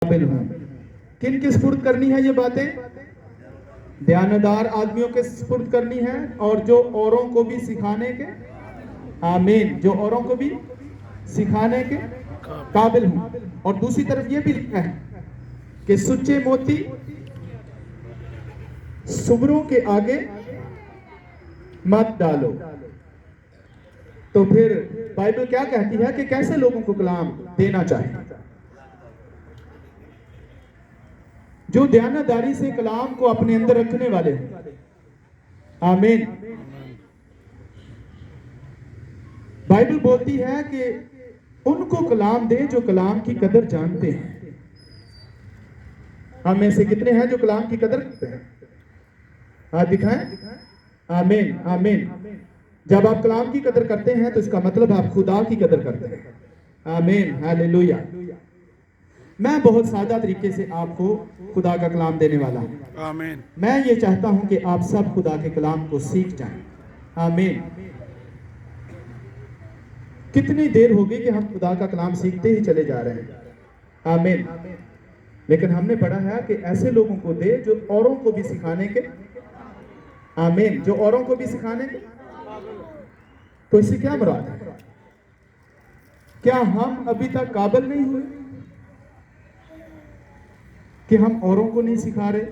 काबिल हूं। किन के स्पुर्द करनी है ये बातें? ध्यानदार आदमियों के स्पुर्द करनी है, और जो औरों को भी सिखाने के, आमीन, जो औरों को भी सिखाने के काबिल हूं। और दूसरी तरफ ये भी लिखा है कि सुच्चे मोती सुगरों के आगे मत डालो। तो फिर बाइबल क्या कहती है कि कैसे लोगों को कलाम देना चाहिए? जो ध्यानदारी से कलाम को अपने अंदर रखने वाले हैं, आमीन। बाइबल बोलती है कि उनको कलाम दे जो कलाम की कदर जानते हैं। हम में से कितने हैं जो कलाम की कदर करते हैं? हाथ दिखाएं। आमीन, आमीन। जब आप कलाम की कदर करते हैं तो इसका मतलब आप खुदा की कदर करते हैं। आमीन, हालेलुया। मैं बहुत सादा तरीके से आपको खुदा का कलाम देने वाला हूं। आमीन। मैं ये चाहता हूं कि आप सब खुदा के कलाम को सीख जाएं। आमीन। कितनी देर हो गई कि हम खुदा का कलाम सीखते ही चले जा रहे हैं। आमीन। लेकिन हमने पढ़ा है कि ऐसे लोगों को दे जो औरों को भी सिखाने के, आमीन, जो औरों को भी सिखाने के। तो इससे क्या मुराद है? क्या हम अभी तक काबिल नहीं हुए कि हम औरों को नहीं सिखा रहे,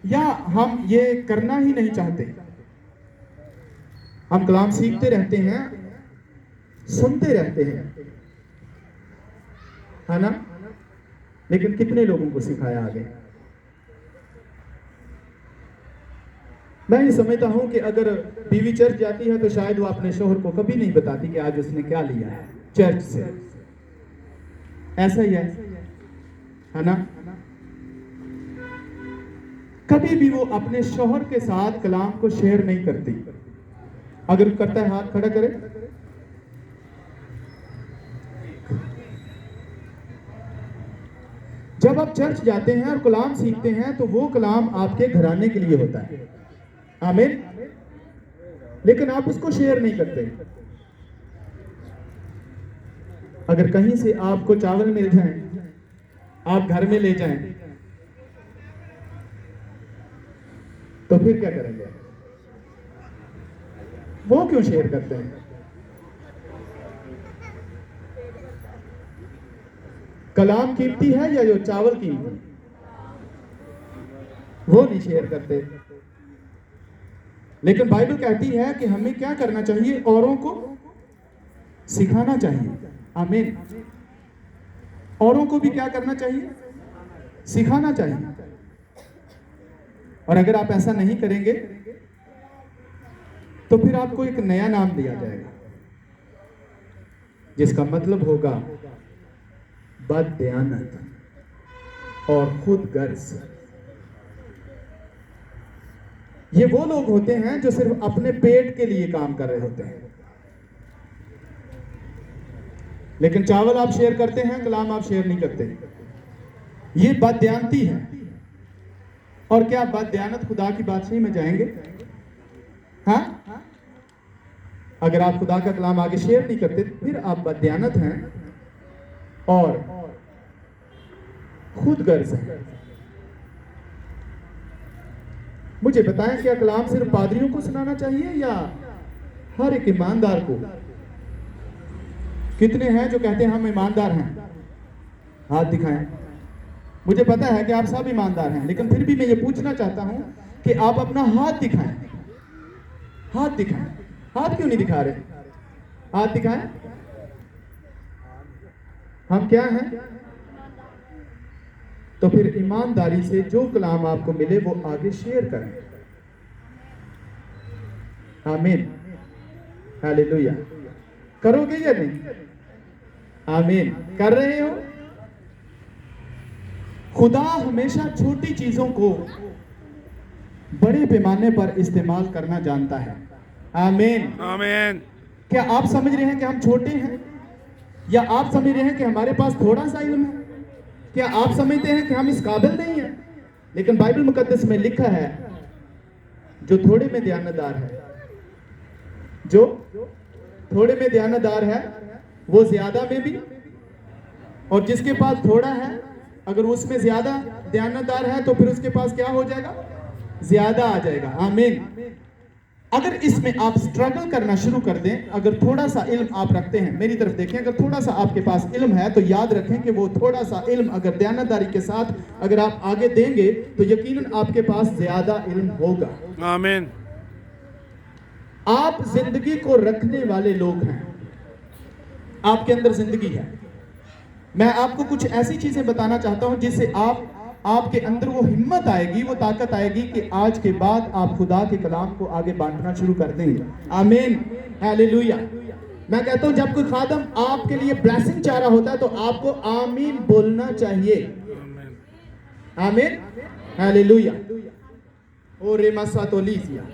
या हम ये करना ही नहीं चाहते? हम कलाम सीखते रहते हैं, सुनते रहते हैं, है ना, लेकिन कितने लोगों को सिखाया आगे? मैं ये समझता हूं कि अगर बीवी चर्च जाती है तो शायद वो अपने शोहर को कभी नहीं बताती कि आज उसने क्या लिया है चर्च से। ऐसा ही है ना? कभी भी वो अपने शोहर के साथ कलाम को शेयर नहीं करती। अगर करता है हाथ खड़ा करे। जब आप चर्च जाते हैं और कलाम सीखते हैं तो वो कलाम आपके घराने के लिए होता है, आमीन, लेकिन आप उसको शेयर नहीं करते। अगर कहीं से आपको चावल मिल जाए, आप घर में ले जाएं, तो फिर क्या करेंगे? वो क्यों शेयर करते हैं? कलाम कीमती है या जो चावल कीमती? वो नहीं शेयर करते। लेकिन बाइबल कहती है कि हमें क्या करना चाहिए? औरों को सिखाना चाहिए। आमीन। औरों को भी क्या करना चाहिए? सिखाना चाहिए। और अगर आप ऐसा नहीं करेंगे तो फिर आपको एक नया नाम दिया जाएगा, जिसका मतलब होगा बददयानत और खुदगर्ज। ये वो लोग होते हैं जो सिर्फ अपने पेट के लिए काम कर रहे होते हैं। लेकिन चावल आप शेयर करते हैं, कलाम आप शेयर नहीं करते। ये बददयानती है। और क्या बददयानत खुदा की बादशाही में जाएंगे? हाँ? अगर आप खुदा का कलाम आगे शेयर नहीं करते फिर आप बददयानत हैं और खुदगर्ज हैं। मुझे बताएं, क्या कलाम सिर्फ पादरियों को सुनाना चाहिए या हर एक ईमानदार को? कितने हैं जो कहते हैं हम ईमानदार हैं? हाथ दिखाएं। मुझे पता है कि आप सब ईमानदार हैं, लेकिन फिर भी मैं ये पूछना चाहता हूं कि आप अपना हाथ दिखाएं। हाथ दिखाएं। हाथ क्यों नहीं दिखा रहे? हाथ दिखाएं। हम क्या हैं? तो फिर ईमानदारी से जो कलाम आपको मिले वो आगे शेयर करें। आमीन, हालेलुया। करोगे या नहीं? आमीन। कर रहे हो? खुदा हमेशा छोटी चीजों को बड़े पैमाने पर इस्तेमाल करना जानता है। आमीन, आमीन। क्या आप समझ रहे हैं कि हम छोटे हैं, या आप समझ रहे हैं कि हमारे पास थोड़ा सा इल्म है? क्या आप समझते हैं कि हम इस काबिल नहीं हैं? लेकिन बाइबल मुकद्दस में लिखा है, जो थोड़े में ध्यानदार है, जो थोड़े में ध्यानदार है वो ज्यादा में भी, और जिसके पास थोड़ा है अगर उसमें ज्यादा दयानतदार है तो फिर उसके पास क्या हो जाएगा, ज्यादा आ जाएगा। आमीन। अगर इसमें आप स्ट्रगल करना शुरू कर दें, अगर थोड़ा सा इल्म आप रखते हैं, मेरी तरफ देखें, अगर थोड़ा सा आपके पास इल्म है तो याद रखें कि वो थोड़ा सा इल्म अगर दयानतदारी के साथ अगर आप आगे देंगे तो यकीनन आपके पास ज्यादा इल्म होगा। आमीन। आप जिंदगी को रखने वाले लोग हैं, आपके अंदर जिंदगी है। मैं आपको कुछ ऐसी चीजें बताना चाहता हूं जिससे आपके अंदर वो हिम्मत आएगी, वो ताकत आएगी कि आज के बाद आप खुदा के कलाम को आगे बांटना शुरू कर देंगे। आमीन, हालेलुया। मैं कहता हूं जब कोई खादम आपके लिए ब्लेसिंग चाह रहा होता है तो आपको आमीन बोलना चाहिए। आमीन, हालेलुया। ओ रेमासा तोलीसिया।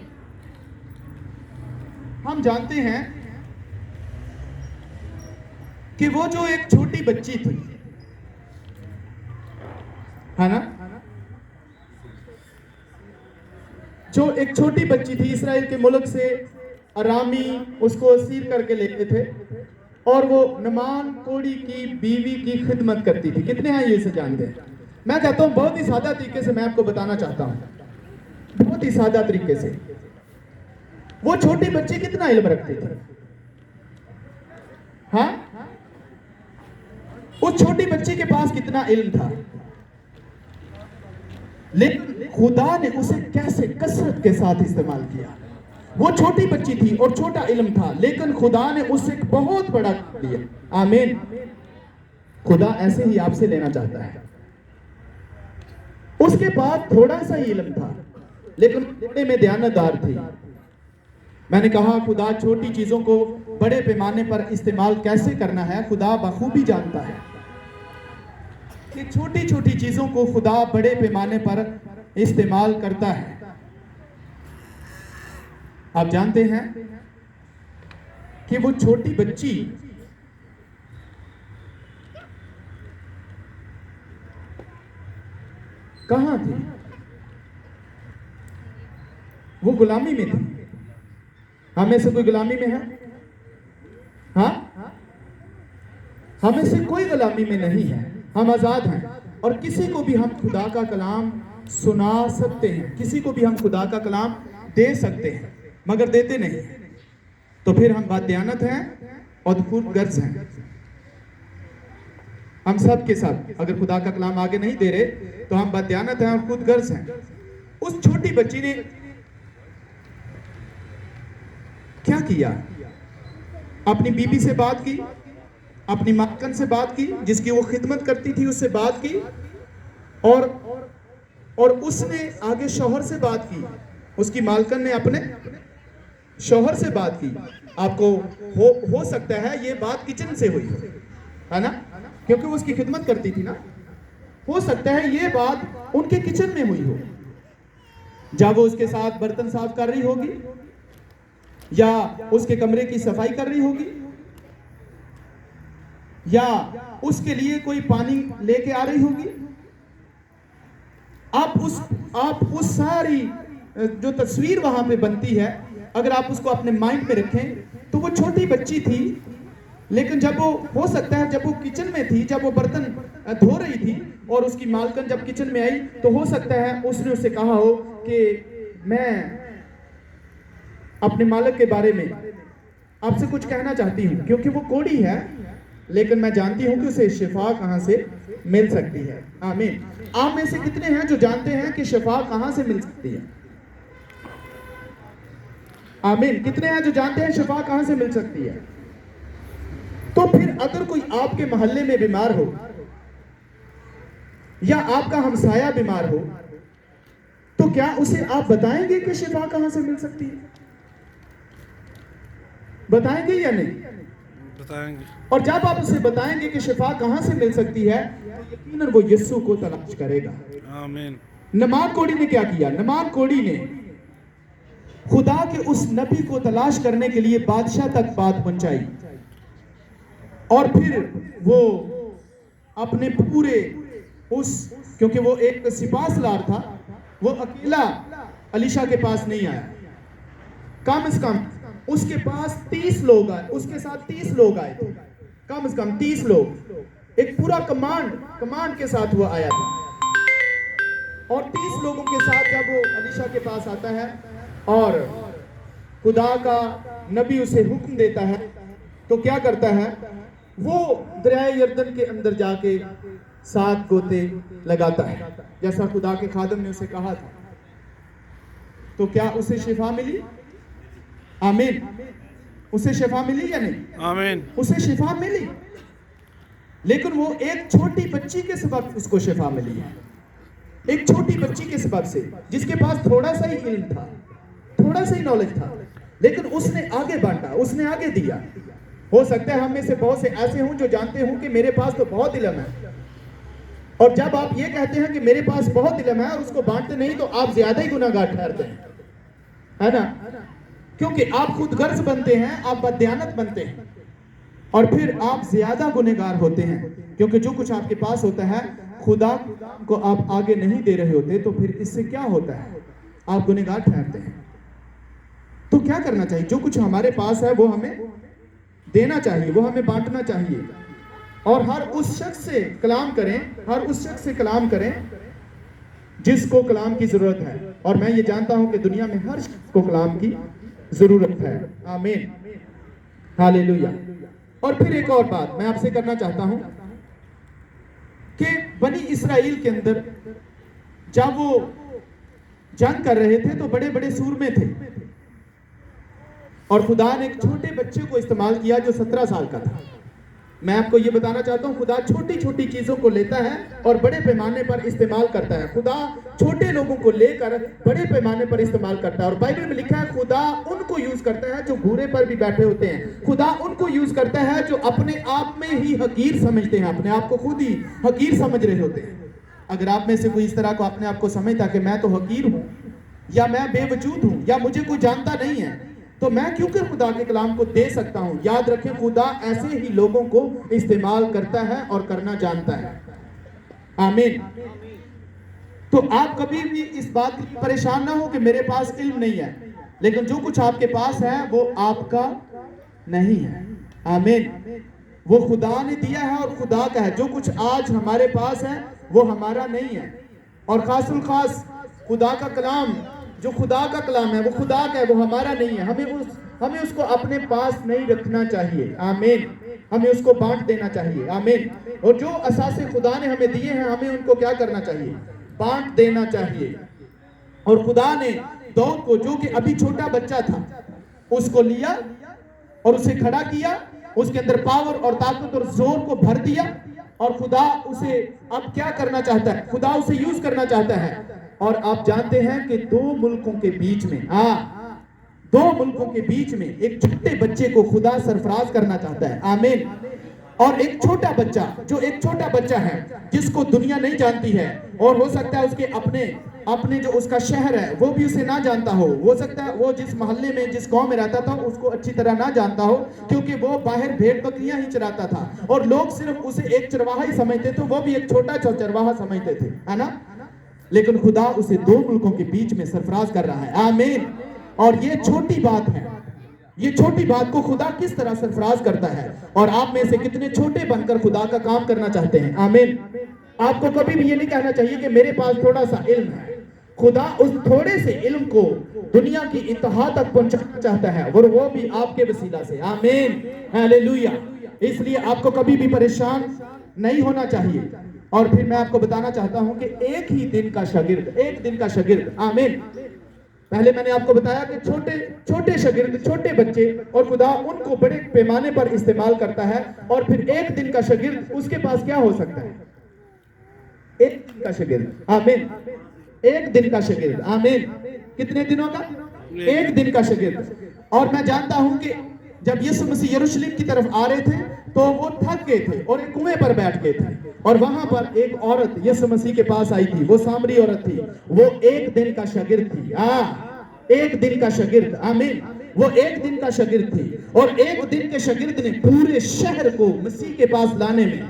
हम जानते हैं कि वो जो एक छोटी बच्ची थी, है ना, जो एक छोटी बच्ची थी, इसराइल के मुल्क से अरामी उसको असीर करके लेते थे और वो नमान कोड़ी की बीवी की खिदमत करती थी। कितने हैं ये इसे जानते हैं? मैं कहता हूं बहुत ही सादा तरीके से मैं आपको बताना चाहता हूं, बहुत ही सादा तरीके से। वो छोटी बच्ची कितना इल्म रखती थी? हाँ, उस छोटी बच्ची के पास कितना इल्म था, लेकिन खुदा ने उसे कैसे कसरत के साथ इस्तेमाल किया। वो छोटी बच्ची थी और छोटा इल्म था, लेकिन खुदा ने उसे बहुत बड़ा दिया। आमीन। खुदा ऐसे ही आपसे लेना चाहता है। उसके बाद थोड़ा सा ही इल्म था, लेकिन देने में दयानतदार थी। मैंने कहा खुदा छोटी चीजों को बड़े पैमाने पर इस्तेमाल कैसे करना है, खुदा बखूबी जानता है कि छोटी छोटी चीजों को खुदा बड़े पैमाने पर इस्तेमाल करता है। आप जानते हैं कि वो छोटी बच्ची कहां थी? वो गुलामी में थी। हमें से कोई गुलामी में है? हाँ, हमें से कोई गुलामी में नहीं है, हम आजाद हैं और किसी को भी हम खुदा का कलाम सुना सकते हैं, किसी को भी हम खुदा का कलाम दे सकते हैं, मगर देते नहीं। तो फिर हम बददयानत हैं और खुद गर्ज हैं। हम सब के साथ अगर खुदा का कलाम आगे नहीं दे रहे तो हम बददयानत हैं और खुद गर्ज हैं। उस छोटी बच्ची ने क्या किया? अपनी बीबी से बात की, अपनी मालकन से बात की जिसकी वो खिदमत करती थी, उससे बात की और उसने आगे शौहर से बात की। उसकी मालकन ने अपने शौहर से बात की। आपको हो सकता है ये बात किचन से हुई, है ना, क्योंकि वो उसकी खिदमत करती थी ना। हो सकता है ये बात उनके किचन में हुई हो, जब वो उसके साथ बर्तन साफ कर रही होगी या उसके कमरे की सफाई कर रही होगी या उसके लिए कोई पानी लेके आ रही होगी। आप उस सारी जो तस्वीर वहां पे बनती है, अगर आप उसको अपने माइंड में रखें तो वो छोटी बच्ची थी, लेकिन जब वो हो सकता है जब वो किचन में थी, जब वो बर्तन धो रही थी और उसकी मालकन जब किचन में आई तो हो सकता है उसने उससे कहा हो कि मैं अपने मालिक के बारे में आपसे कुछ कहना चाहती हूं, क्योंकि वो कोढ़ी है, लेकिन मैं जानती हूं कि उसे शिफा कहां से मिल सकती है। आमीन। आप में से कितने हैं जो जानते हैं कि शिफा कहां से मिल सकती है? आमीन। कितने हैं जो जानते हैं शिफा कहां से मिल सकती है? तो फिर अगर कोई आपके मोहल्ले में बीमार हो या आपका हमसाया बीमार हो तो क्या उसे आप बताएंगे कि शिफा कहां से मिल सकती है? बताएंगे या नहीं? बताएंगे। और जब आप उसे बताएंगे कि शिफा कहां से मिल सकती है तो यकीनन वो यीशु को तलाश करेगा। आमीन। नमान कोड़ी ने क्या किया? नमान कोड़ी ने खुदा के उस नबी को तलाश करने के लिए बादशाह तक बात पहुंचाई और फिर वो अपने पूरे क्योंकि वो एक सिपाहसालार था, वो अकेला अलीशा के पास नहीं आया। कम से कम उसके पास 30 लोग आए, उसके साथ 30 लोग आए थे, कम से कम 30 लोग। एक पूरा कमांड के साथ वो आया था। और 30 लोगों के साथ जब वो अलीशा के पास आता है और खुदा का नबी उसे हुक्म देता है, तो क्या करता है, वो दरिया यरदन के अंदर जाके 7 गोते लगाता है, जैसा खुदा के खादम ने उसे कहा था। तो क्या उसे शिफा मिली? आमीन। उसे शिफा मिली या नहीं? आमीन। उसे शिफा मिली, लेकिन वो एक छोटी बच्ची के सबब उसको शिफा मिली है। एक छोटी बच्ची के सबब से, जिसके पास थोड़ा सा ही इल्म था, थोड़ा सा ही नॉलेज था, लेकिन उसने आगे बांटा, उसने आगे दिया। हो सकता है हम में से बहुत से ऐसे हों जो जानते हों कि मेरे पास तो बहुत इल्म है, और जब आप ये कहते हैं कि मेरे पास बहुत इल्म है और उसको बांटते नहीं, तो आप ज्यादा ही गुनाहगार ठहरते हैं, है ना? क्योंकि आप खुद गर्ज बनते हैं, आप बददियानत बनते हैं, और फिर आप ज्यादा गुनहगार होते हैं, क्योंकि जो कुछ आपके पास होता है खुदा को आप आगे नहीं दे रहे होते, तो फिर इससे क्या होता है? आप गुनहगार ठहरते हैं। तो क्या करना चाहिए? जो कुछ हमारे पास है वो हमें देना चाहिए, वो हमें बांटना चाहिए, और हर उस शख्स से कलाम करें, हर उस शख्स से कलाम करें जिसको कलाम की जरूरत है। और मैं ये जानता हूं कि दुनिया में हर शख्स को कलाम की जरूरत है। आमीन, हालेलुया। और फिर एक और बात मैं आपसे करना चाहता हूं कि बनी इस्राएल के अंदर जब वो जंग कर रहे थे तो बड़े बड़े सूरमे थे, और खुदा ने एक छोटे बच्चे को इस्तेमाल किया जो 17 साल का था। मैं आपको यह बताना चाहता हूं, खुदा छोटी छोटी चीजों को लेता है और बड़े पैमाने पर इस्तेमाल करता है। खुदा छोटे लोगों को लेकर बड़े पैमाने पर इस्तेमाल करता है। और बाइबल में लिखा है खुदा उनको यूज करता है जो घूरे पर भी बैठे होते हैं। खुदा उनको यूज करता है जो अपने आप में ही हकीर समझते हैं, अपने आप को खुद ही हकीर समझ रहे होते हैं। अगर आप में से कोई इस तरह को अपने आप को समझता कि मैं तो हकीर हूं, या मैं बेवजूद हूं, या मुझे कोई जानता नहीं है, तो मैं क्यों कर खुदा के कलाम को दे सकता हूं? याद रखें, खुदा ऐसे ही लोगों को इस्तेमाल करता है और करना जानता है। आमीन। तो आप कभी भी इस बात की परेशान ना हो कि मेरे पास इल्म नहीं है, लेकिन जो कुछ आपके पास है वो आपका नहीं है। आमीन। वो खुदा ने दिया है और खुदा का है। जो कुछ आज हमारे पास है वो हमारा नहीं है, और खासुल खास खुदा का कलाम, जो खुदा का कलाम है वो खुदा का है, वो हमारा नहीं है। हमें उसको अपने पास नहीं रखना चाहिए। आमीन। हमें उसको बांट देना चाहिए। आमीन। और जो असासे खुदा ने हमें दिए हैं, हमें उनको क्या करना चाहिए? बांट देना चाहिए। और खुदा ने दाऊद को, जो कि अभी छोटा बच्चा था, उसको लिया और उसे खड़ा किया, उसके अंदर पावर और ताकत और जोर को भर दिया, और खुदा उसे अब क्या करना चाहता है? खुदा उसे यूज करना चाहता है। और आप जानते हैं कि दो मुल्कों के बीच में एक छोटे बच्चे को खुदा सरफराज करना चाहता है। आमीन। और एक छोटा बच्चा है जिसको दुनिया नहीं जानती है, और हो सकता है उसके अपने जो उसका शहर है वो भी उसे ना जानता हो सकता है वो जिस मोहल्ले में, जिस गांव में रहता था, उसको अच्छी तरह ना जानता हो, क्योंकि वो बाहर भेड़ बकरियां ही चराता था, और लोग सिर्फ उसे एक चरवाहा ही समझते थे, वो भी एक छोटा चरवाहा समझते थे, है ना? लेकिन खुदा उसे दो मुल्कों के बीच में सरफराज कर रहा है। आमीन। और ये छोटी बात है, ये छोटी बात को खुदा किस तरह सरफराज करता है, और आप में से कितने छोटे बनकर खुदा का काम करना चाहते हैं। आमीन। आपको कभी भी ये नहीं कहना चाहिए कि मेरे पास थोड़ा सा इल्म है। खुदा उस थोड़े से इल्म को दुनिया की इंतहा तक पहुंचाना चाहता है, और वो भी आपके वसीला से। आमीन, हालेलुया। इसलिए आपको कभी भी परेशान नहीं होना चाहिए। और फिर मैं आपको बताना चाहता हूं कि एक दिन का शागिर्द, आमीन। पहले मैंने आपको बताया कि छोटे शागिर्द, छोटे बच्चे, और खुदा उनको बड़े पैमाने पर इस्तेमाल करता है। और फिर एक दिन का शागिर्द, उसके पास क्या हो सकता है? एक दिन का शागिर्द। आमीन। एक दिन का शागिर्द। आमीन। कितने दिनों का? एक दिन का शागिर्द। और मैं जानता हूं कि जब यीशु मसीह यरूशलेम की तरफ आ रहे थे तो वो थक गए थे और एक कुएं पर बैठ गए थे, और वहां पर एक औरत यीशु मसीह के पास आई थी। वो सामरी औरत थी, वो एक दिन का शागिर्द थी। एक दिन का शागिर्द। आमीन। वो एक दिन का शागिर्द थी, और एक दिन के शागिर्द ने पूरे शहर को मसीह के पास लाने में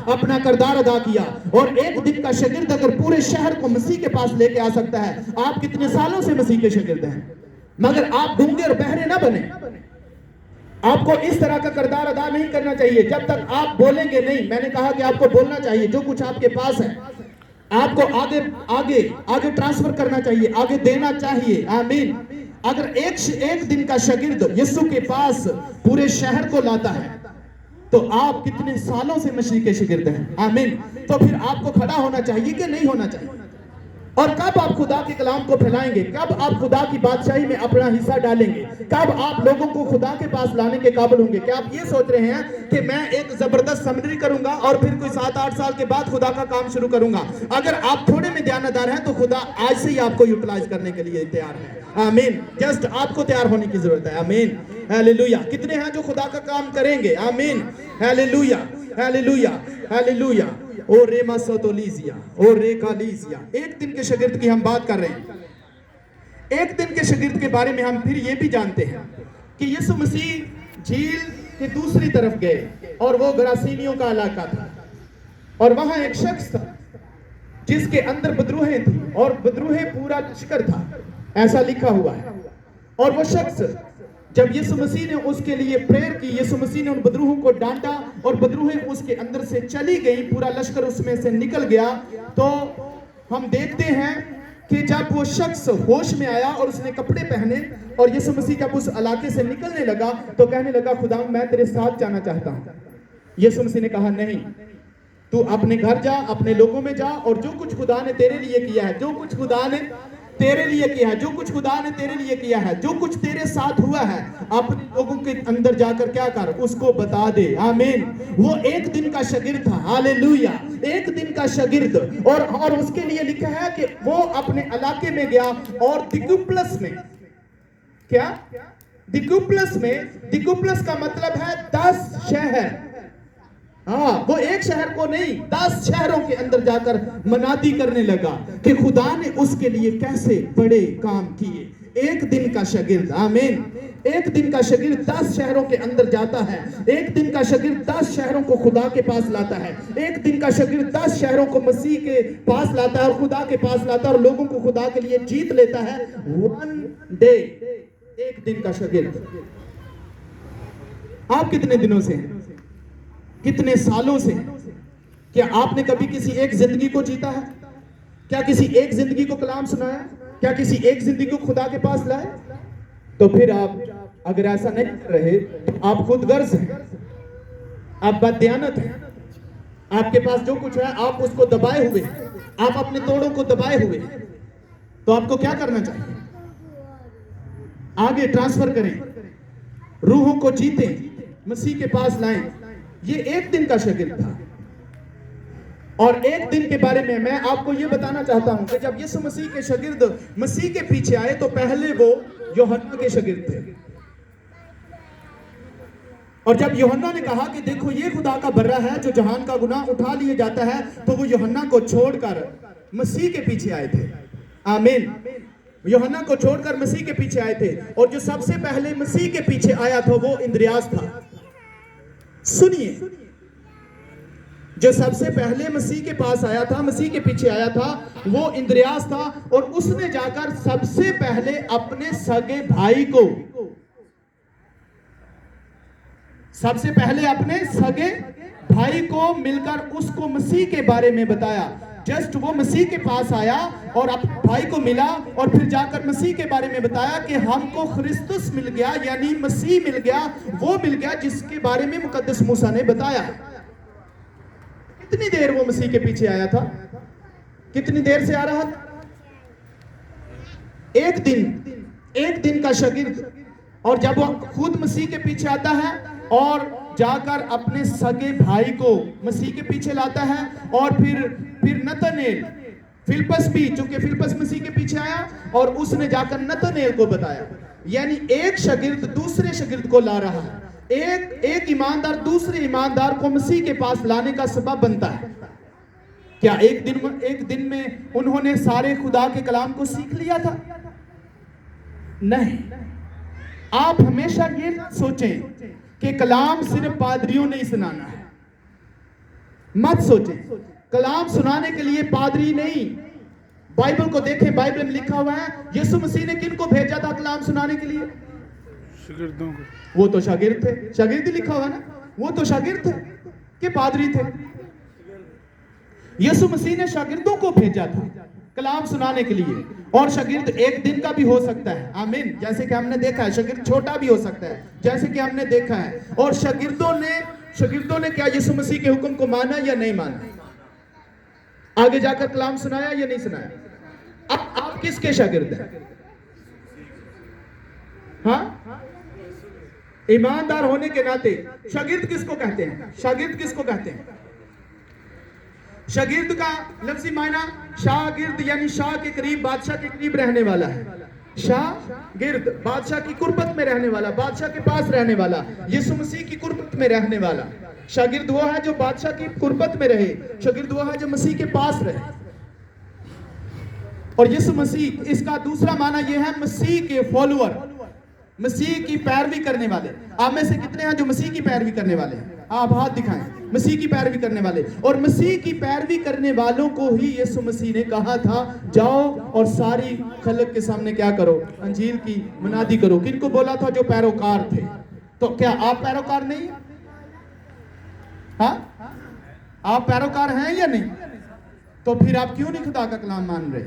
अपना किरदार अदा किया। और एक दिन का शागिर्द अगर पूरे शहर को मसीह के पास लेके आ सकता है, आप कितने सालों से मसीह के शागिर्द हैं, मगर आप गूंगे और बहरे ना बने। आपको इस तरह का किरदार अदा नहीं करना चाहिए जब तक आप बोलेंगे नहीं। मैंने कहा कि आपको बोलना चाहिए, जो कुछ आपके पास है आपको आगे आगे आगे ट्रांसफर करना चाहिए, आगे देना चाहिए। आमीन। अगर एक दिन का शागिर्द यीशु के पास पूरे शहर को लाता है तो आप कितने सालों से मसीह के शागिर्द हैं। आमीन। तो फिर आपको खड़ा होना चाहिए कि नहीं होना चाहिए? और कब आप खुदा के कलाम को फैलाएंगे, कब आप खुदा की बादशाही में अपना हिस्सा डालेंगे, कब आप लोगों को खुदा के पास लाने के काबिल होंगे? क्या आप ये सोच रहे हैं कि मैं एक जबरदस्त समरी करूंगा और फिर कोई 7-8 साल के बाद खुदा का काम शुरू करूंगा? अगर आप थोड़े में ध्यानदार हैं तो खुदा आज से ही आपको यूटिलाइज करने के लिए तैयार है। आमीन। जस्ट आपको तैयार होने की जरूरत है। आमीन। हालेलुया। कितने हैं जो खुदा का काम करेंगे? आमीन। हालेलुया, हालेलुया, हालेलुया। ओ रेमा सोतोलीजिया, ओ रेकालीजिया। एक दिन के शागिर्द की हम बात कर रहे हैं। एक दिन के शागिर्द के बारे में हम फिर ये भी जानते हैं कि यीशु मसीह झील के दूसरी तरफ गए और वो गरासीनियों का इलाका था और वहां एक शख्स था जिसके अंदर बदरूहें थी और बदरूहें पूरा लश्कर था, ऐसा लिखा हुआ है। और वो शख्स जब यीशु मसीह ने उसके लिए प्रेयर की, यीशु मसीह ने उन बदरूहों को डांटा और बदरूहें उसके अंदर से चली गई, पूरा लश्कर उसमें से निकल गया। तो हम देखते हैं कि जब वो शख्स होश में आया और उसने कपड़े पहने और यीशु मसीह जब उस इलाके से निकलने लगा तो कहने लगा, खुदा मैं तेरे साथ जाना चाहता हूं। यीशु मसीह ने कहा, नहीं, तू अपने घर जा, अपने लोगों में जा और जो कुछ खुदा ने तेरे लिए किया है, जो कुछ खुदा ने तेरे लिए किया है, जो कुछ खुदा ने तेरे लिए किया है, जो कुछ तेरे साथ हुआ है, अपने लोगों के अंदर जाकर क्या कर, उसको बता दे। आमीन। वो एक दिन का शागिर्द था। हालेलुया। एक दिन का शागिर्द। और उसके लिए लिखा है कि वो अपने इलाके में गया और दिकुप्लस में, क्या दिकुप्लस में, दिकुप्लस का मतलब है 10 शहर। हाँ, वो एक शहर को नहीं 10 शहरों के अंदर जाकर मनादी करने लगा कि खुदा ने उसके लिए कैसे बड़े काम किए। एक दिन का शागिर्द। आमीन। एक दिन का शागिर्द 10 शहरों के अंदर जाता है। एक दिन का शागिर्द 10 शहरों को खुदा के पास लाता है। एक दिन का शागिर्द 10 शहरों को मसीह के पास लाता है और खुदा के पास लाता है और लोगों को खुदा के लिए जीत लेता है। 1 डे। एक दिन का शागिर्द। आप कितने दिनों से हैं? कितने सालों से? क्या आपने कभी किसी एक जिंदगी को जीता है? क्या किसी एक जिंदगी को कलाम सुनाया? क्या किसी एक जिंदगी को खुदा के पास लाए? तो फिर आप अगर ऐसा नहीं कर रहे तो आप खुद गर्ज हैं, आप बददियानत हैं। आपके पास जो कुछ है आप उसको दबाए हुए हैं, आप अपने तोड़ों को दबाए हुए हैं। तो आपको क्या करना चाहिए? आगे ट्रांसफर करें, रूहों को जीतें, मसीह के पास लाएं। ये एक दिन का शागिर्द था। और एक दिन के बारे में मैं आपको ये बताना चाहता हूं कि जब यीशु मसीह के शागिर्द मसीह के पीछे आए तो पहले वो यूहन्ना के शागिर्द थे। और जब यूहन्ना ने कहा कि देखो ये खुदा का बर्रा है जो जहान का गुनाह उठा लिए जाता है, तो वो यूहन्ना को छोड़कर मसीह के पीछे आए थे। आमीन। यूहन्ना को छोड़कर मसीह के पीछे आए थे। और जो सबसे पहले मसीह के पीछे आया था वो इंद्रियास था। सुनिए, जो सबसे पहले मसीह के पास आया था, मसीह के पीछे आया था, वो इंद्रियास था। और उसने जाकर सबसे पहले अपने सगे भाई को, सबसे पहले अपने सगे भाई को मिलकर उसको मसीह के बारे में बताया। जस्ट वो मसीह के पास आया और अपने भाई को मिला और फिर जाकर मसीह के बारे में बताया कि हमको ख्रिस्तुस मिल गया, यानी मसीह मिल गया, वो मिल गया जिसके बारे में मुकद्दस मूसा ने बताया। कितनी देर वो मसीह के पीछे आया था? कितनी देर से आ रहा था? एक दिन का शागिर्द। और जब वो खुद मसीह के पीछे आता है और जाकर अपने सगे भाई को मसीह के पीछे लाता है और फिर नतनेल, फिलिप्पस भी, चूंकि फिलिप्पस मसीह के पीछे आया और उसने जाकर नतनेल को बताया। यानी एक शागिर्द दूसरे शागिर्द को ला रहा है। एक ईमानदार दूसरे ईमानदार को मसीह के पास लाने का सबब बनता है। क्या एक दिन में उन्होंने सारे खुदा के कलाम को सीख लिया था? नहीं। आप हमेशा ये सोचें कि कलाम सिर्फ पादरियों ने ही सुनाना है। मत सोचें, कलाम सुनाने के लिए पादरी नहीं। बाइबल को देखें, बाइबल में लिखा हुआ है यीशु मसीह ने किनको भेजा था कलाम सुनाने के लिए? शागिर्दों को। वो तो शागिर्द थे, शागिर्द ही लिखा हुआ ना, वो तो शागिर्द थे कि पादरी थे। यीशु मसीह ने शागिर्दों को भेजा था कलाम सुनाने के लिए, और शागिर्द एक दिन का भी हो सकता है, आमीन, जैसे कि हमने देखा है। शागिर्द छोटा भी हो सकता है, जैसे कि हमने देखा है। और शागिर्दों ने क्या यीशु मसीह के हुक्म को माना या नहीं माना? आगे जाकर कलाम सुनाया या नहीं सुनाया? अब आप किसके शागिर्द हैं? हाँ, ईमानदार होने के नाते शागिर्द किसको कहते हैं? शागिर्द किसको कहते हैं? शागिर्द का लफ्जी मायना शागिर्द यानी शाह के करीब, बादशाह के करीब रहने वाला है। शागिर्द बादशाह की कुर्बत में रहने वाला, बादशाह के पास रहने वाला, यीशु मसीह की कुर्बत में रहने वाला। शागिर्द वो है जो बादशाह की कुर्बत में रहे, शागिर्द वो है जो मसीह के पास रहे। और यीशु मसीह, इसका दूसरा माना यह है मसीह के फॉलोअर, मसीह की पैरवी करने वाले। आप में से कितने हैं जो मसीह की पैरवी करने वाले हैं? आप हाथ दिखाएं। मसीह की पैरवी करने वाले, और मसीह की पैरवी करने वालों को ही यीशु मसीह ने कहा था जाओ और सारी खलक के सामने क्या करो? अंजील की मुनादी करो। किनको बोला था? जो पैरोकार थे। तो क्या आप पैरोकार नहीं हैं? हाँ, आप पैरोकार हैं या नहीं? तो फिर आप क्यों नहीं खुदा का कलाम मान रहे?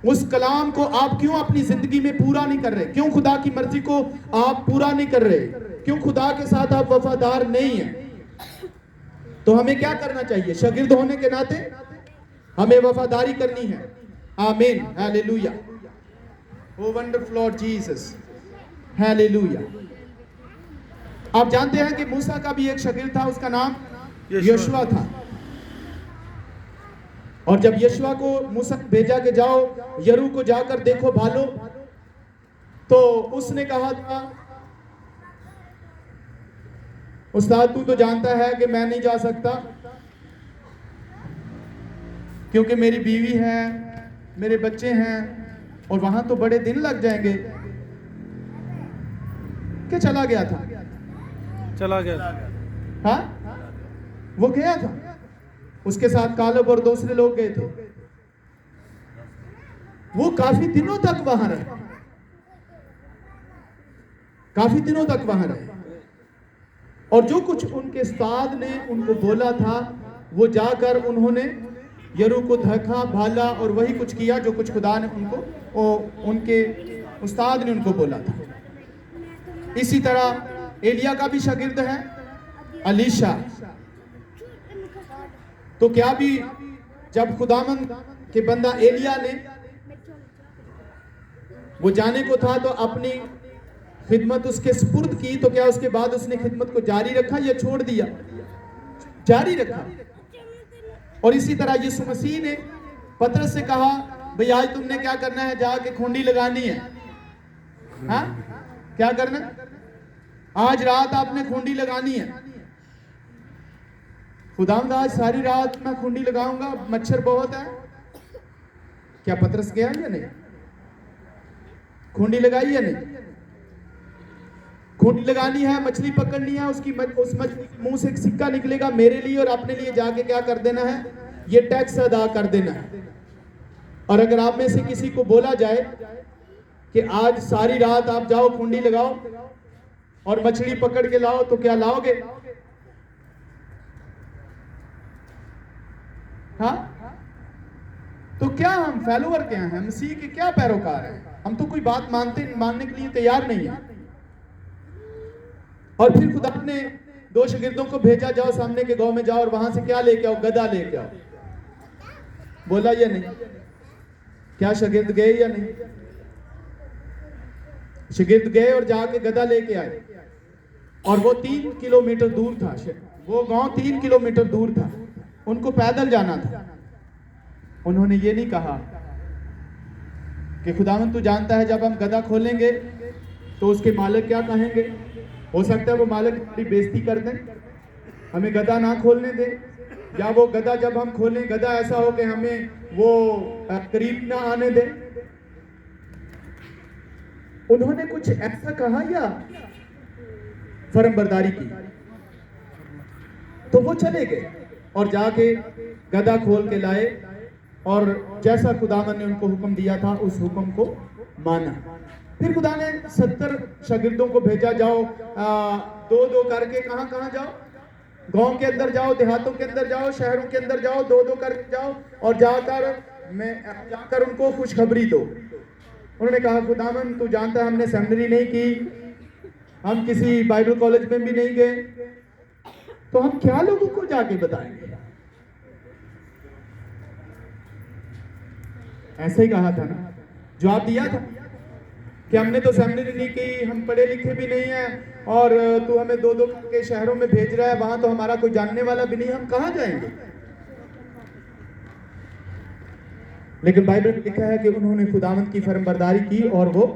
उस कलाम को आप क्यों अपनी जिंदगी में पूरा नहीं कर रहे? क्यों खुदा की मर्जी को आप पूरा नहीं कर रहे? क्यों खुदा के साथ आप वफादार नहीं हैं? तो हमें क्या करना चाहिए? शागिर्द होने के नाते हमें वफादारी करनी है। आमीन, हालेलुया। ओ वंडरफुल लॉर्ड जीसस, हालेलुया। आप जानते हैं कि मूसा का भी एक शागिर्द था, उसका नाम यहोशू था। और जब यहोशू को मूसा भेजा कि जाओ यरू को जाकर देखो भालो, तो उसने कहा था उस्ताद तू तो जानता है कि मैं नहीं जा सकता, क्योंकि मेरी बीवी है, मेरे बच्चे हैं, और वहां तो बड़े दिन लग जाएंगे। क्या चला गया था? हाँ, वो गया था, उसके साथ कालब और दूसरे लोग गए थे। वो काफी दिनों तक वहां रहे, काफी दिनों तक वहां रहे, और जो कुछ उनके उस्ताद ने उनको बोला था वो जाकर उन्होंने यरू को धका भाला और वही कुछ किया जो कुछ खुदा ने उनके उस्ताद ने उनको बोला था। इसी तरह एलिया का भी शागिर्द है अलीशा। तो क्या भी जब खुदावंद के बंदा एलिया ने वो जाने को था तो अपनी खिदमत उसके सुपुर्द की, तो क्या उसके बाद उसने खिदमत को जारी रखा या छोड़ दिया? जारी रखा। और इसी तरह यीशु मसीह ने पतरस से कहा भाई आज तुमने क्या करना है? जाके खूंडी लगानी है। हाँ, क्या करना? आज रात आपने खूंडी लगानी है। खुदावंद आज सारी रात मैं खूंडी लगाऊंगा, मच्छर बहुत है। क्या पतरस गया या नहीं? खूंडी लगाई या नहीं? खूंडी लगानी है, मछली पकड़नी है, उस मछली के मुंह से एक सिक्का निकलेगा मेरे लिए, और अपने लिए जाके क्या कर देना है? ये टैक्स अदा कर देना है। और अगर आप में से किसी को बोला जाए कि आज सारी रात आप जाओ खूंडी लगाओ और मछली पकड़ के लाओ, तो क्या लाओगे? हाँ, तो क्या हम फॉलोअर क्या हैं? मसीह के क्या पैरोकार हैं? हम तो कोई बात मानने के लिए तैयार नहीं है। और फिर खुदा ने 2 शागिर्दों को भेजा, जाओ सामने के गांव में जाओ और वहां से क्या लेके आओ? गधा लेके आओ। बोला या नहीं? क्या शागिर्द गए या नहीं? शागिर्द गए और जाके गधा लेके आए, और वो 3 किलोमीटर दूर था, वो गांव 3 किलोमीटर दूर था, उनको पैदल जाना था। उन्होंने ये नहीं कहा कि खुदावंद तू जानता है जब हम गधा खोलेंगे तो उसके मालिक क्या कहेंगे? हो सकता है वो मालिक हमारी बेइज्जती कर दें, हमें गधा ना खोलने दे, या वो गधा जब हम खोलें गधा ऐसा हो कि हमें वो करीब ना आने दे। उन्होंने कुछ ऐसा कहा या फर्मबरदारी की? तो वो चले गए और जाके गधा खोल के लाए, और जैसा खुदावन ने उनको हुक्म दिया था उस हुक्म को माना। फिर खुदा ने 70 शागिर्दों को भेजा, जाओ दो दो करके कहां कहां जाओ, गांव के अंदर जाओ, देहातों के अंदर जाओ, शहरों के अंदर जाओ, दो दो करके जाओ और जाकर उनको खुशखबरी दो। उन्होंने कहा खुदावन तू जानता है हमने सेमिनरी नहीं की, हम किसी बाइबल कॉलेज में भी नहीं गए, तो हम क्या लोगों को जाके बताएंगे। ऐसे ही कहा था ना, जवाब दिया था कि हमने तो सेमिनरी नहीं की, हम पढ़े लिखे भी नहीं है, और तू हमें दो दो के शहरों में भेज रहा है, वहां तो हमारा कोई जानने वाला भी नहीं, हम कहां जाएंगे। लेकिन बाइबल में लिखा है कि उन्होंने खुदावंद की फरमाबरदारी की और वो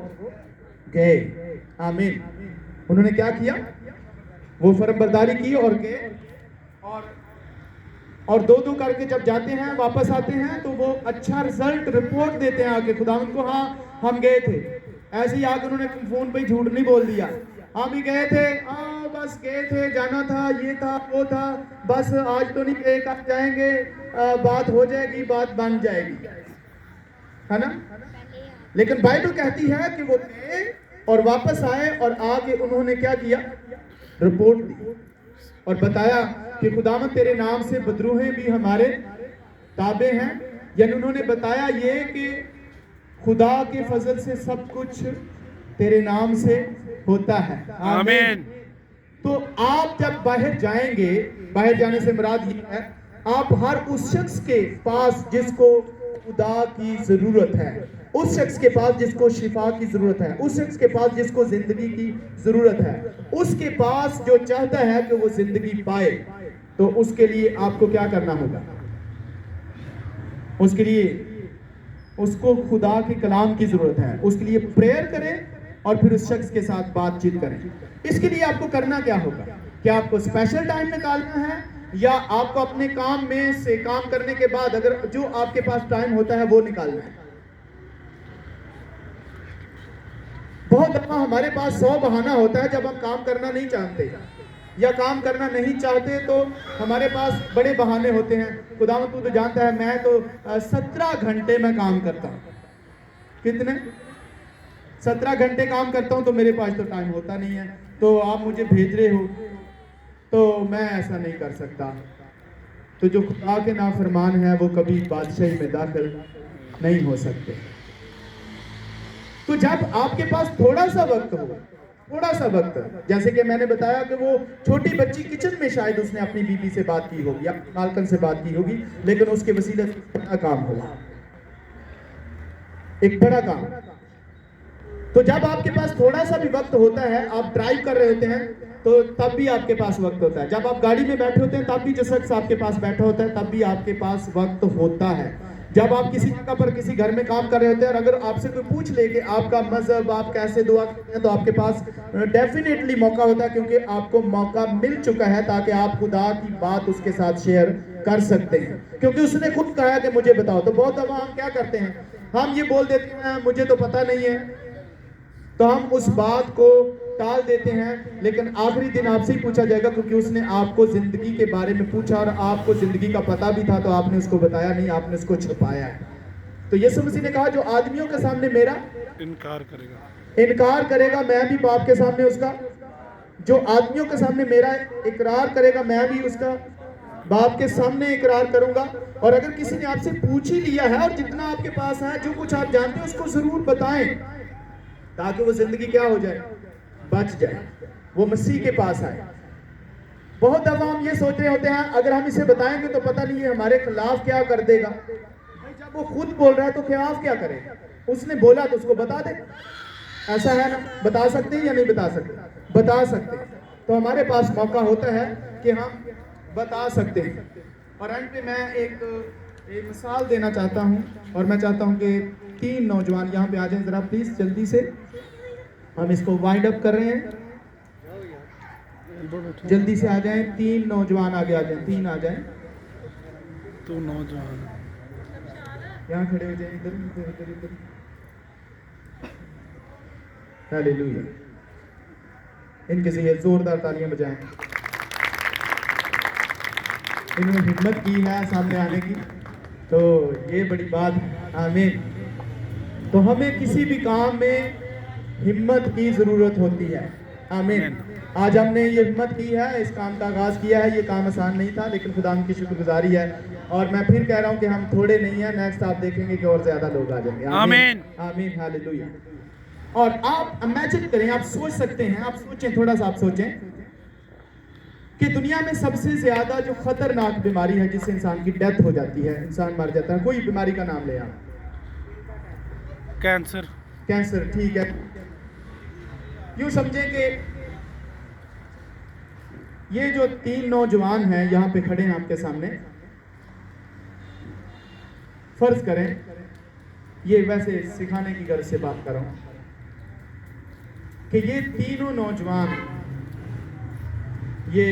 गए। आमीन। उन्होंने क्या किया, वो फरमाबरदारी की और गए, और दो दो करके जब जाते हैं वापस आते हैं तो वो अच्छा रिजल्ट रिपोर्ट देते हैं आके खुदावंद को, हाँ हम गए थे। ऐसे ही आके उन्होंने फोन पे झूठ नहीं बोल दिया, हम ही गए थे, बस गए थे, जाना था, ये था वो था, बस आज तो नहीं गए, कब जाएंगे, बात हो जाएगी, बात बन जाएगी, है ना। लेकिन बाइबल कहती है कि वो गए और वापस आए और आके उन्होंने क्या किया, रिपोर्ट दी और बताया कि खुदावंद तेरे नाम से बदरूहें भी हमारे ताबे हैं। यानी उन्होंने बताया ये कि खुदा के फजल से सब कुछ तेरे नाम से होता है। आमीन। तो आप जब बाहर जाएंगे, बाहर जाने से मुराद ये है आप हर उस शख्स के पास जिसको खुदा की जरूरत है, उस शख्स के पास जिसको शिफा की जरूरत है, उस शख्स के पास जिसको जिंदगी की जरूरत है, उसके पास जो चाहता है कि वो जिंदगी पाए, तो उसके लिए आपको क्या करना होगा, उसके लिए उसको खुदा के कलाम की जरूरत है, उसके लिए प्रेयर करें और फिर उस शख्स के साथ बातचीत करें। इसके लिए आपको करना क्या होगा, क्या आपको स्पेशल टाइम निकालना है या आपको अपने काम में से काम करने के बाद अगर जो आपके पास टाइम होता है वो निकालना है। बहुत दफा हमारे पास 100 बहाना होता है जब हम काम करना नहीं चाहते या काम करना नहीं चाहते, तो हमारे पास बड़े बहाने होते हैं। खुदावंद तू तो जानता है मैं तो 17 घंटे में काम करता हूँ। कितने? 17 घंटे काम करता हूँ, तो मेरे पास तो टाइम होता नहीं है, तो आप मुझे भेज रहे हो तो मैं ऐसा नहीं कर सकता। तो जो खुदा के नाफरमान है वो कभी बादशाही में दाखिल नहीं हो सकते। तो जब आपके पास थोड़ा सा वक्त हो, थोड़ा सा वक्त, जैसे कि मैंने बताया कि वो छोटी बच्ची किचन में शायद उसने अपनी बीबी से बात की होगी या मालकन से बात की होगी, लेकिन उसके वसीले से बड़ा काम हुआ, एक बड़ा काम। तो जब आपके पास थोड़ा सा भी वक्त होता है, आप ड्राइव कर रहे होते हैं, तो तब भी आपके पास वक्त होता है। जब आप गाड़ी में बैठे होते हैं तब भी जो शख्स आपके पास बैठा होता है तब भी आपके पास वक्त होता है। जब आप किसी जगह पर किसी घर में काम कर रहे होते हैं और अगर आपसे कोई पूछ ले कि आपका मजहब, आप कैसे दुआ करते हैं, तो आपके पास डेफिनेटली मौका होता है, क्योंकि आपको मौका मिल चुका है ताकि आप खुदा की बात उसके साथ शेयर कर सकते हैं, क्योंकि उसने खुद कहा है कि मुझे बताओ। तो बहुत दफा हम क्या करते हैं, हम ये बोल देते हैं मुझे तो पता नहीं है, तो हम उस बात को टाल देते हैं, लेकिन आखिरी दिन आपसे ही पूछा जाएगा, क्योंकि उसने आपको जिंदगी के बारे में पूछा और आपको जिंदगी का पता भी था, तो आपने उसको बताया नहीं, आपने उसको छुपाया है। तो यीशु मसीह ने कहा जो आदमियों के सामने मेरा इनकार करेगा मैं भी बाप के सामने उसका, जो आदमियों के सामने मेरा इकरार करेगा मैं भी उसका बाप के सामने इकरार करूंगा। और अगर किसी ने आपसे पूछ ही लिया है और जितना आपके पास है, जो कुछ आप जानते हैं, उसको जरूर बताएं, ताकि वो जिंदगी क्या हो जाए, बच जाए, वो मसीह के पास आए। बहुत दफा हम ये सोच रहे होते हैं अगर हम इसे बताएंगे तो पता नहीं है हमारे खिलाफ क्या कर देगा। जब वो खुद बोल रहा है तो खिलाफ क्या करेगा, उसने बोला तो उसको बता दे। ऐसा है ना, बता सकते हैं या नहीं बता सकते? बता सकते हैं। तो हमारे पास मौका होता है कि हम बता सकते हैं। और अंत में मैं एक मिसाल देना चाहता हूं, और मैं चाहता हूं कि 3 नौजवान यहाँ पे आ जाएं जरा प्लीज, जल्दी से। हम इसको वाइंड अप कर रहे हैं, जल्दी से आ जाएं। 3 नौजवान आगे आ जाएं, 3 आ जाएं। तो नौजवान यहाँ खड़े हो जाएं, इधर इधर इधर इधर। हालेलुया। इनके लिए जोरदार तालियां बजाएं। इन्होंने हिम्मत की है सामने आने की, तो ये बड़ी बात है। आमीन। तो हमें किसी भी काम में हिम्मत की जरूरत होती है। आमीन। आज हमने ये हिम्मत की है, इस काम का आगाज किया है। ये काम आसान नहीं था, लेकिन खुदा की शुक्रगुजारी है। और मैं फिर कह रहा हूँ कि हम थोड़े नहीं हैं, नेक्स्ट आप देखेंगे कि और ज्यादा लोग आ जाएंगे। आमीन। आमीन, हालेलुया। और आप इमेजिन करें, आप सोच सकते हैं, आप सोचें, थोड़ा सा आप सोचें कि दुनिया में सबसे ज्यादा जो खतरनाक बीमारी है जिससे इंसान की डेथ हो जाती है, इंसान मर जाता है, कोई बीमारी का नाम ले आप। कैंसर। कैंसर, ठीक है। यूं समझें कि ये जो 3 नौजवान हैं यहां पे खड़े हैं आपके सामने, फर्ज करें, ये वैसे सिखाने की गर्ज से बात कर रहा हूं कि ये तीनों नौजवान ये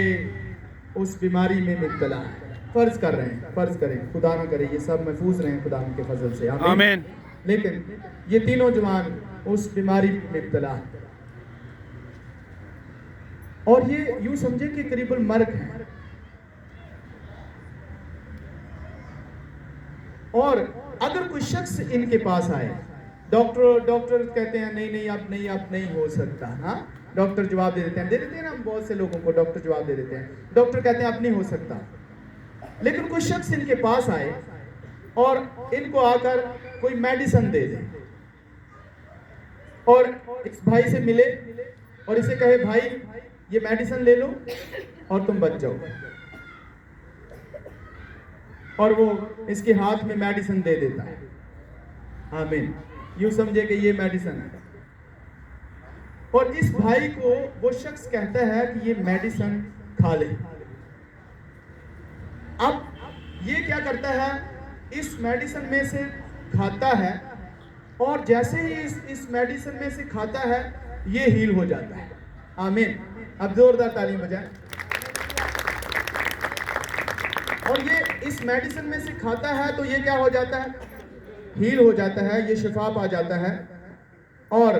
उस बीमारी में मुब्तला है। फर्ज कर रहे हैं, फर्ज करें, खुदा ना करे ये सब महफूज रहे खुदा के फजल से। आमीन। लेकिन ये तीनों जवान उस बीमारी में मुब्तला है और ये यूं समझे कि करीबन मर गए। और अगर कोई शख्स इनके पास आए, डॉक्टर कहते हैं नहीं अब नहीं हो सकता। हाँ, डॉक्टर जवाब दे देते हैं ना, बहुत से लोगों को डॉक्टर जवाब दे देते हैं। डॉक्टर कहते हैं अब नहीं हो सकता। लेकिन कोई शख्स इनके पास आए और इनको आकर कोई मेडिसिन दे दे और इस भाई से मिले और इसे कहे भाई ये मेडिसिन ले लो और तुम बच जाओ, और वो इसके हाथ में मेडिसिन दे देता है। आमीन। यूं समझे कि ये मेडिसिन है और इस भाई को वो शख्स कहता है कि ये मेडिसिन खा ले। अब ये क्या करता है, इस मेडिसिन में से खाता है और जैसे ही इस मेडिसिन में से खाता है ये हील हो जाता है। आमीन। अब जोरदार तालीम बजाएं। और ये इस मेडिसिन में से खाता है तो ये क्या हो जाता है, हील हो जाता है, ये शिफा पा जाता है। और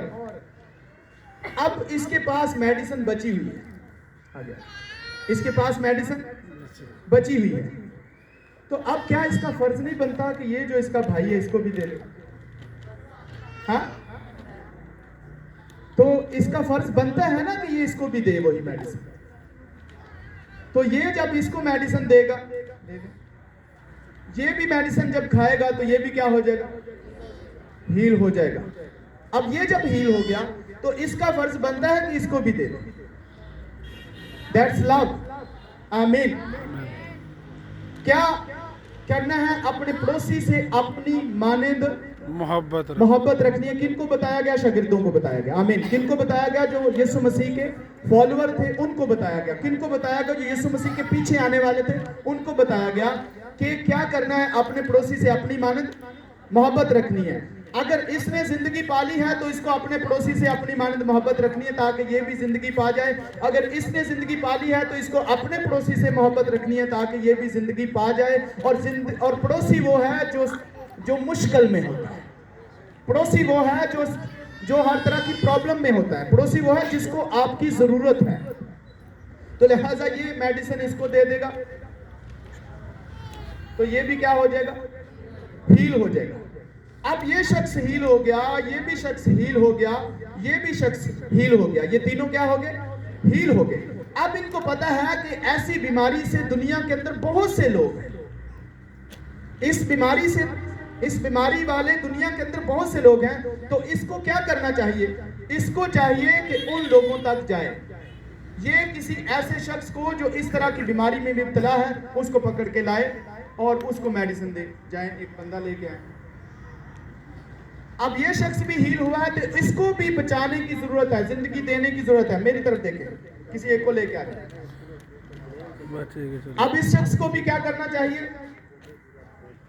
अब इसके पास मेडिसिन बची हुई है, आ गया, इसके पास मेडिसिन बची हुई है। तो अब क्या इसका फर्ज नहीं बनता कि ये जो इसका भाई है इसको भी दे दे? हाँ, तो इसका फर्ज बनता है ना कि ये इसको भी दे वही मेडिसिन। तो ये जब इसको मेडिसिन देगा, ये भी मेडिसिन जब खाएगा तो ये भी क्या हो जाएगा, हील हो जाएगा। अब ये जब हील हो गया तो इसका फर्ज बनता है कि इसको भी दे दे। That's love. आमीन। क्या करना है, अपने पड़ोसी से अपनी मानिंद मोहब्बत रखनी है। किनको बताया गया, शागिर्दों को बताया गया। आमीन। किनको बताया गया, जो यीशु मसीह के फॉलोअर थे उनको बताया गया। किनको बताया गया, जो यीशु मसीह के पीछे आने वाले थे उनको बताया गया कि क्या करना है, अपने पड़ोसी से अपनी मानिंद मोहब्बत रखनी है। अगर इसने जिंदगी पाली है तो इसको अपने पड़ोसी से अपनी मानिंद मोहब्बत रखनी है ताकि ये भी जिंदगी पा जाए। अगर इसने जिंदगी पाली है तो इसको अपने पड़ोसी से मोहब्बत रखनी है ताकि ये भी जिंदगी पा जाए। और पड़ोसी वो है जो मुश्किल में होता है। पड़ोसी वो है जो हर तरह की प्रॉब्लम में होता है। पड़ोसी वो है जिसको आपकी जरूरत है। तो लिहाजा ये मेडिसिन इसको दे देगा तो ये भी क्या हो जाएगा, हील हो जाएगा। अब ये शख्स हील हो गया, ये भी शख्स हील हो गया, ये भी शख्स हील हो गया, ये तीनों क्या हो गए, हील हो गए। अब इनको पता है कि ऐसी बीमारी से दुनिया के अंदर बहुत से लोग हैं। इस बीमारी वाले दुनिया के अंदर बहुत से लोग हैं। तो इसको क्या करना चाहिए, इसको चाहिए कि उन लोगों तक जाए। ये किसी ऐसे शख्स को जो इस तरह की बीमारी में मुब्तला है उसको पकड़ के लाए और उसको मेडिसिन दे जाए। एक बंदा लेके आए, अब ये शख्स भी हील हुआ है तो इसको भी बचाने की जरूरत है, जिंदगी देने की जरूरत है। मेरी तरफ देखें, किसी एक को लेके आ जाए। अब इस शख्स को भी क्या करना चाहिए,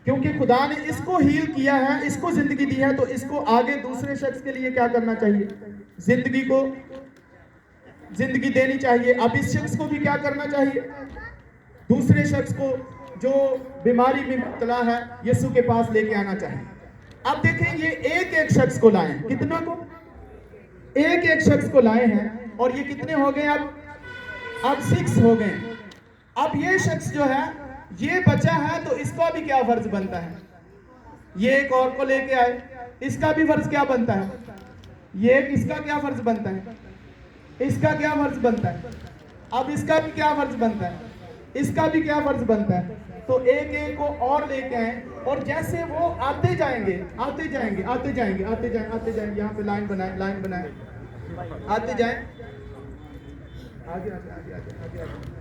क्योंकि खुदा ने इसको हील किया है, इसको जिंदगी दी है, तो इसको आगे दूसरे शख्स के लिए क्या करना चाहिए, जिंदगी देनी चाहिए। अब इस शख्स को भी क्या करना चाहिए, दूसरे शख्स को जो बीमारी में मुब्तला है यीशु के पास लेके आना चाहिए। अब देखें, ये एक शख्स को लाए, कितना को, एक शख्स को लाए हैं और ये कितने हो गए, अब 6 हो गए। अब ये शख्स जो है ये बचा है तो इसका भी क्या फर्ज बनता है, ये एक और को लेके आए, इसका भी फर्ज क्या बनता है, ये इसका क्या फर्ज बनता है, इसका क्या फर्ज बनता है, अब इसका भी क्या फर्ज बनता है, इसका भी क्या फर्ज बनता है। तो एक एक को और लेके आए और जैसे वो आते जाएंगे आते जाएंगे आते जाएंगे आते जाएंगे आते जाएंगे, यहाँ पे लाइन बनाए आते जाएं, आगे आगे आगे आगे आगे आगे।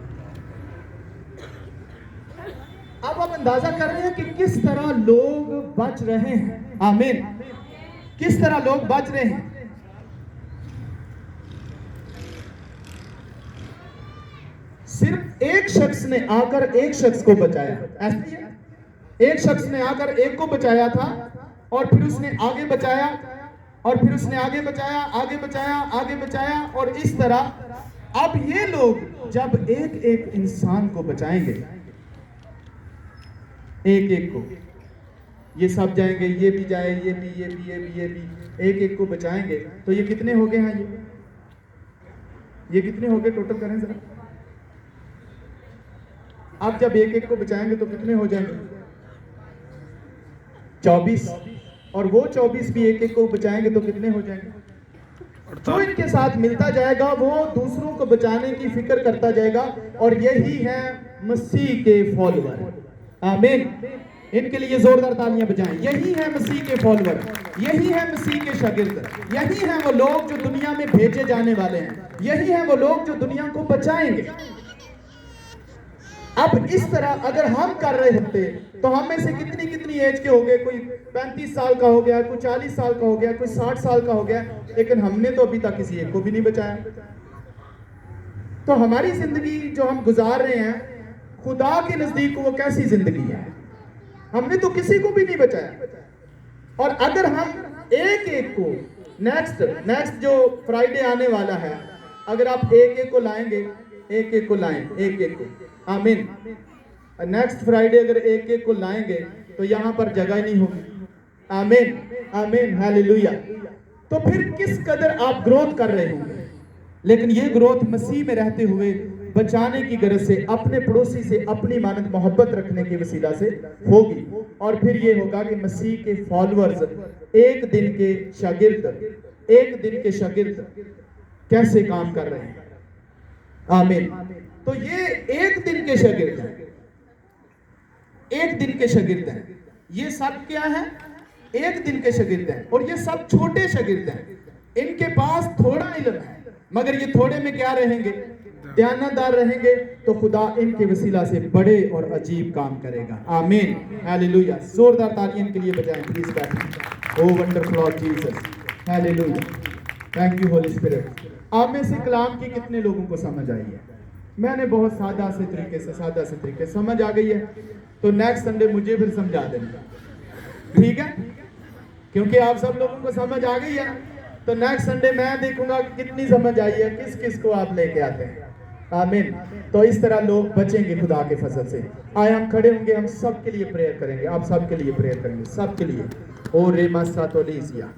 अब आप अंदाजा कर रहे हैं कि किस तरह लोग बच रहे हैं। आमीन। किस तरह लोग बच रहे हैं। सिर्फ एक शख्स ने आकर एक शख्स को बचाया, ऐसा ही है। एक शख्स ने आकर एक को बचाया था और फिर उसने आगे बचाया और फिर उसने आगे बचाया, आगे बचाया, आगे बचाया, और इस तरह अब ये लोग जब एक एक इंसान को बचाएंगे, एक एक को, ये सब जाएंगे, ये भी जाए, ये भी, ये भी, ये भी, ये भी, एक एक को बचाएंगे, तो ये कितने हो गए हैं, ये कितने हो गए टोटल करें जरा। आप जब एक एक को बचाएंगे तो कितने हो जाएंगे, 24, और वो 24 भी एक एक को बचाएंगे तो कितने हो जाएंगे। जो इनके साथ मिलता जाएगा वो दूसरों को बचाने की फिक्र करता जाएगा, और यही है मसीह के फॉलोअर। आमीन। इनके लिए जोरदार तालियां बजाएं। यही है मसीह के फॉलोअर, यही है मसीह के शागिर्द, यही है वो लोग जो दुनिया में भेजे जाने वाले हैं, यही है वो लोग जो दुनिया को बचाएंगे। अब इस तरह अगर हम कर रहे होते तो हम में से कितनी कितनी एज के हो गए, कोई 35 साल का हो गया, कोई 40 साल का हो गया, कोई 60 साल का हो गया, लेकिन हमने तो अभी तक किसी एक को भी नहीं बचाया। तो हमारी जिंदगी जो हम गुजार रहे हैं खुदा के नजदीक वो कैसी जिंदगी है, हमने तो किसी को भी नहीं बचाया। और अगर हम एक एक को नेक्स्ट जो फ्राइडे आने वाला है, अगर आप एक एक को लाएंगे, एक एक को लाएं, एक एक को, आमीन, नेक्स्ट फ्राइडे अगर एक एक को लाएंगे तो यहां पर जगह नहीं होगी। आमीन, आमीन, हालेलुया। तो फिर किस कदर आप ग्रोथ कर रहे होंगे। लेकिन ये ग्रोथ मसीह में रहते हुए बचाने की गरज से, अपने पड़ोसी से अपनी मानद मोहब्बत रखने के वसीला से होगी। और फिर ये होगा कि मसीह के फॉलोअर्स, एक दिन के शागिर्द कैसे काम कर रहे हैं। आमीन। तो ये एक दिन के शागिर्द हैं, एक दिन के शागिर्द हैं। ये सब क्या है, एक दिन के शागिर्द हैं, और ये सब छोटे शागिर्द हैं। इनके पास थोड़ा इल्म है, मगर ये थोड़े में क्या रहेंगे, ध्यानदार रहेंगे, तो खुदा इनके वसीला से बड़े और अजीब काम करेगा। आमीन, हालेलुया। जोरदार तालियां इनके लिए बजाएं प्लीज बैठें। ओ wonderful Lord Jesus, hallelujah, thank you Holi spirit. आप में से कलाम की कितने लोगों को समझ आई है। मैंने बहुत सादा से तरीके समझ आ गई है, तो नेक्स्ट संडे मुझे फिर समझा देना, ठीक है, क्योंकि आप सब लोगों को समझ आ गई है। तो नेक्स्ट संडे मैं देखूंगा कि कितनी समझ आई है, किस किस को आप लेके आते हैं। आमीन। तो इस तरह लोग बचेंगे खुदा के फजल से। आए हम खड़े होंगे, हम सबके लिए प्रेयर करेंगे, आप सबके लिए प्रेयर करेंगे, सबके लिए। ओ रे मस्सा तो लीजिया।